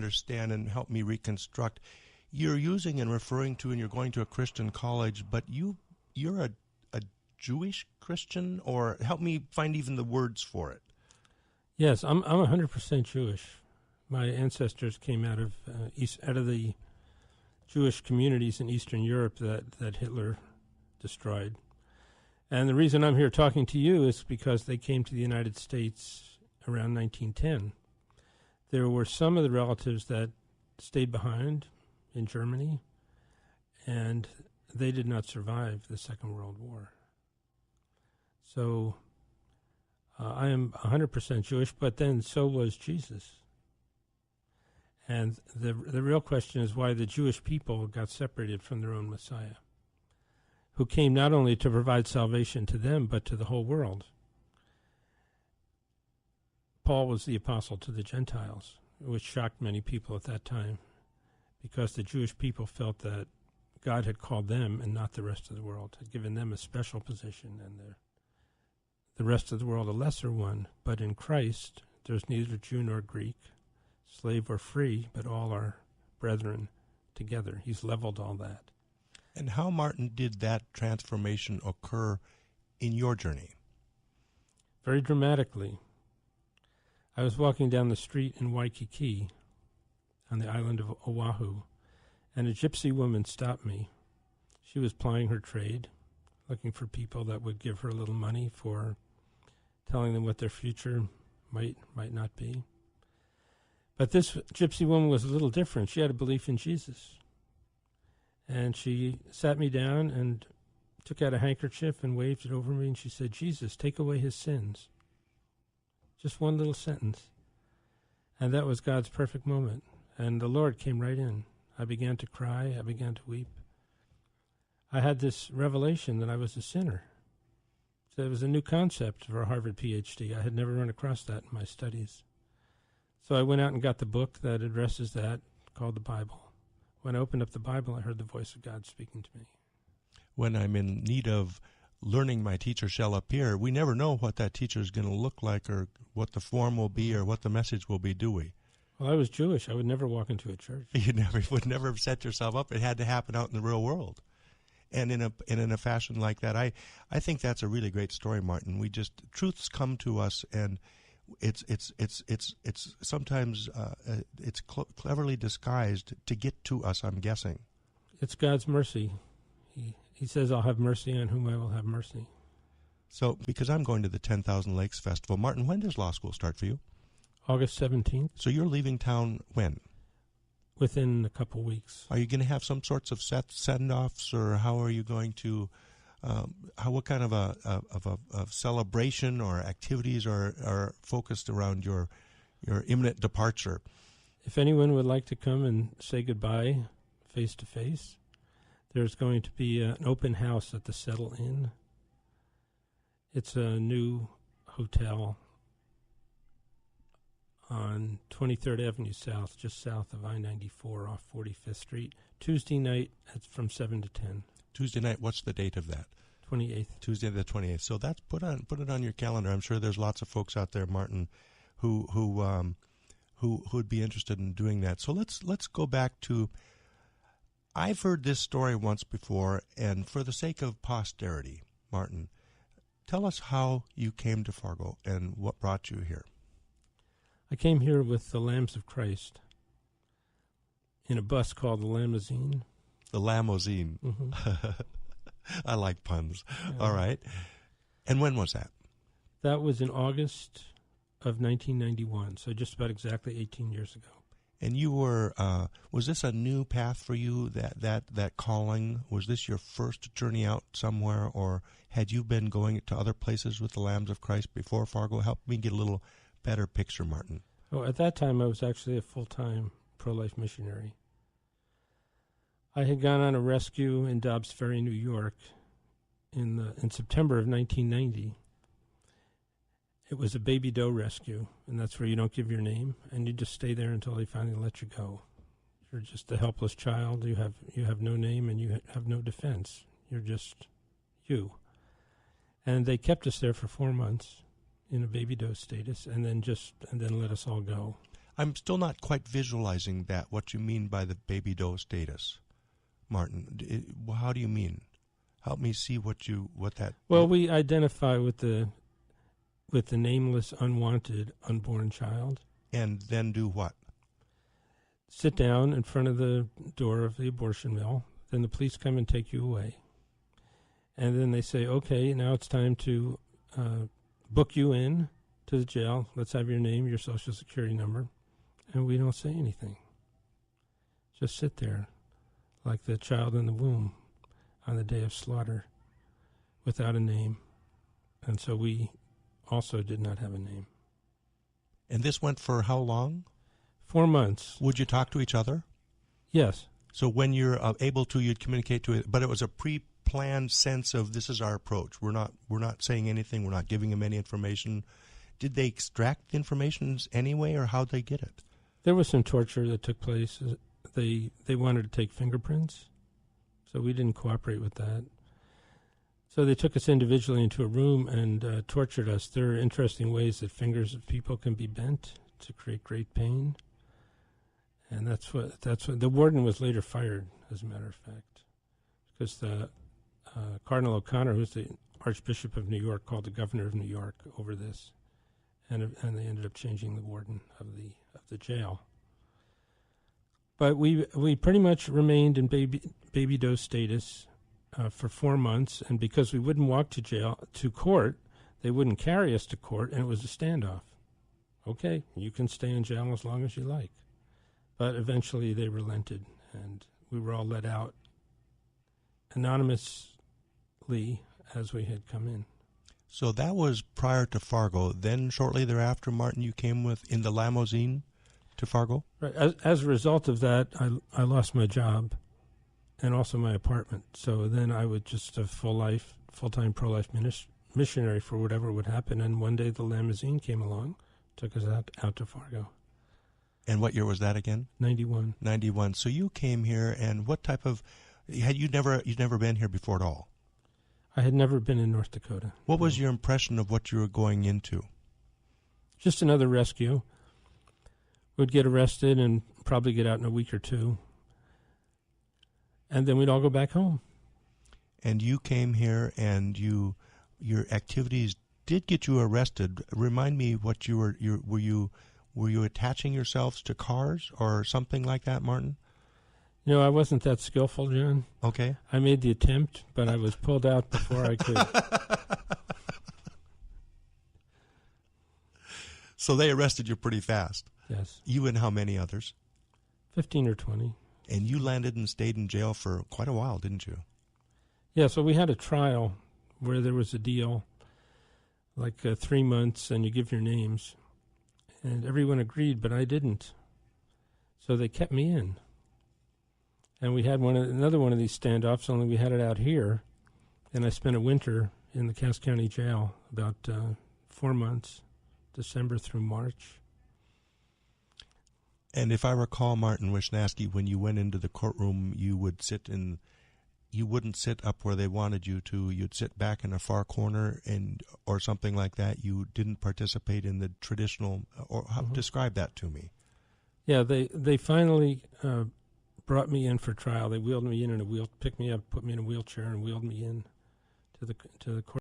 understand and help me reconstruct. You're using and referring to, and you're going to a Christian college, but you're a Jewish Christian, or help me find even the words for it. Yes, I'm 100% Jewish. My ancestors came out of the Jewish communities in Eastern Europe that Hitler destroyed. And the reason I'm here talking to you is because they came to the United States around 1910. There were some of the relatives that stayed behind in Germany, and they did not survive the Second World War. So I am 100% Jewish, but then so was Jesus. And the real question is why the Jewish people got separated from their own Messiah, who came not only to provide salvation to them, but to the whole world. Paul was the apostle to the Gentiles, which shocked many people at that time, because the Jewish people felt that God had called them and not the rest of the world, had given them a special position, and the rest of the world a lesser one. But in Christ, there's neither Jew nor Greek, slave or free, but all are brethren together. He's leveled all that. And how, Martin, did that transformation occur in your journey? Very dramatically. I was walking down the street in Waikiki on the island of Oahu, and a gypsy woman stopped me. She was plying her trade, looking for people that would give her a little money for telling them what their future might not be. But this gypsy woman was a little different. She had a belief in Jesus. And she sat me down and took out a handkerchief and waved it over me, and she said, "Jesus, take away his sins." Just one little sentence. And that was God's perfect moment. And the Lord came right in. I began to cry. I began to weep. I had this revelation that I was a sinner. So it was a new concept for a Harvard PhD. I had never run across that in my studies. So I went out and got the book that addresses that, called the Bible. When I opened up the Bible, I heard the voice of God speaking to me. When I'm in need of learning, my teacher shall appear, we never know what that teacher is going to look like, or what the form will be, or what the message will be, do we? Well, I was Jewish. I would never walk into a church. You would never have set yourself up. It had to happen out in the real world. And in a fashion like that, I think that's a really great story, Martin. Truths come to us, and it's sometimes it's cleverly disguised to get to us, I'm guessing. It's God's mercy. He says, "I'll have mercy on whom I will have mercy." So, because I'm going to the 10,000 Lakes Festival, Martin, when does law school start for you? August 17th. So you're leaving town when? Within a couple weeks. Are you going to have some sorts of send-offs, or how are you going to? What kind of a celebration or activities are focused around your imminent departure? If anyone would like to come and say goodbye face to face, there's going to be an open house at the Settle Inn. It's a new hotel on 23rd Avenue South, just south of I-94 off 45th Street. Tuesday night from 7 to 10. Tuesday night, what's the date of that? 28th. Tuesday the 28th. So that's put it on your calendar. I'm sure there's lots of folks out there, Martin, who would be interested in doing that. So let's go back to, I've heard this story once before, and for the sake of posterity, Martin, tell us how you came to Fargo and what brought you here. I came here with the Lambs of Christ in a bus called the Limousine. The Limousine. Mm-hmm. I like puns. All right. And when was that? That was in August of 1991, so just about exactly 18 years ago. And you were, was this a new path for you, that calling? Was this your first journey out somewhere, or had you been going to other places with the Lambs of Christ before Fargo? Help me get a little better picture, Martin. Oh, at that time, I was actually a full-time pro-life missionary. I had gone on a rescue in Dobbs Ferry, New York, in September of 1990. It was a baby doe rescue, and that's where you don't give your name, and you just stay there until they finally let you go. You're just a helpless child. You have no name, and you have no defense. You're just you. And they kept us there for 4 months in a baby doe status, and then let us all go. I'm still not quite visualizing that, what you mean by the baby doe status, Martin. How do you mean? Help me see what that... Well, we identify with the nameless, unwanted, unborn child. And then do what? Sit down in front of the door of the abortion mill. Then the police come and take you away. And then they say, okay, now it's time to book you in to the jail. Let's have your name, your social security number. And we don't say anything. Just sit there like the child in the womb on the day of slaughter without a name. And so we also did not have a name. And this went for how long? 4 months. Would you talk to each other? Yes. So when you're able to, you'd communicate to it, but it was a pre-planned sense of this is our approach. We're not saying anything. We're not giving them any information. Did they extract the information anyway, or how'd they get it? There was some torture that took place. They wanted to take fingerprints, so we didn't cooperate with that. So they took us individually into a room and tortured us. There are interesting ways that fingers of people can be bent to create great pain. And that's what the warden was later fired, as a matter of fact, because the Cardinal O'Connor, who's the Archbishop of New York, called the governor of New York over this, and they ended up changing the warden of the jail. But we pretty much remained in baby doe status for 4 months, and because we wouldn't walk to court, they wouldn't carry us to court, and it was a standoff. Okay, you can stay in jail as long as you like. But eventually they relented, and we were all let out anonymously as we had come in. So that was prior to Fargo. Then shortly thereafter, Martin, you came in the limousine to Fargo? Right. As a result of that, I lost my job and also my apartment. So then I was just a full-time pro-life missionary for whatever would happen. And one day the limousine came along, took us out to Fargo. And what year was that again? 91. 91. So you came here, and what type of... You'd never been here before at all? I had never been in North Dakota. What was your impression of what you were going into? Just another rescue. We'd get arrested and probably get out in a week or two. And then we'd all go back home. And you came here, and your activities did get you arrested. Remind me what you were you attaching yourselves to cars or something like that, Martin? No, I wasn't that skillful, John. Okay. I made the attempt, but I was pulled out before I could. So they arrested you pretty fast. Yes. You and how many others? 15 or 20. And you landed and stayed in jail for quite a while, didn't you? Yeah, so we had a trial where there was a deal, like 3 months, and you give your names. And everyone agreed, but I didn't. So they kept me in. And we had another one of these standoffs, only we had it out here. And I spent a winter in the Cass County Jail, about 4 months, December through March. And if I recall, Martin Wishnatsky, when you went into the courtroom, you wouldn't sit up where they wanted you to. You'd sit back in a far corner or something like that. You didn't participate in the traditional, or describe that to me. Yeah, they finally brought me in for trial. They wheeled me in picked me up, put me in a wheelchair, and wheeled me in to the court.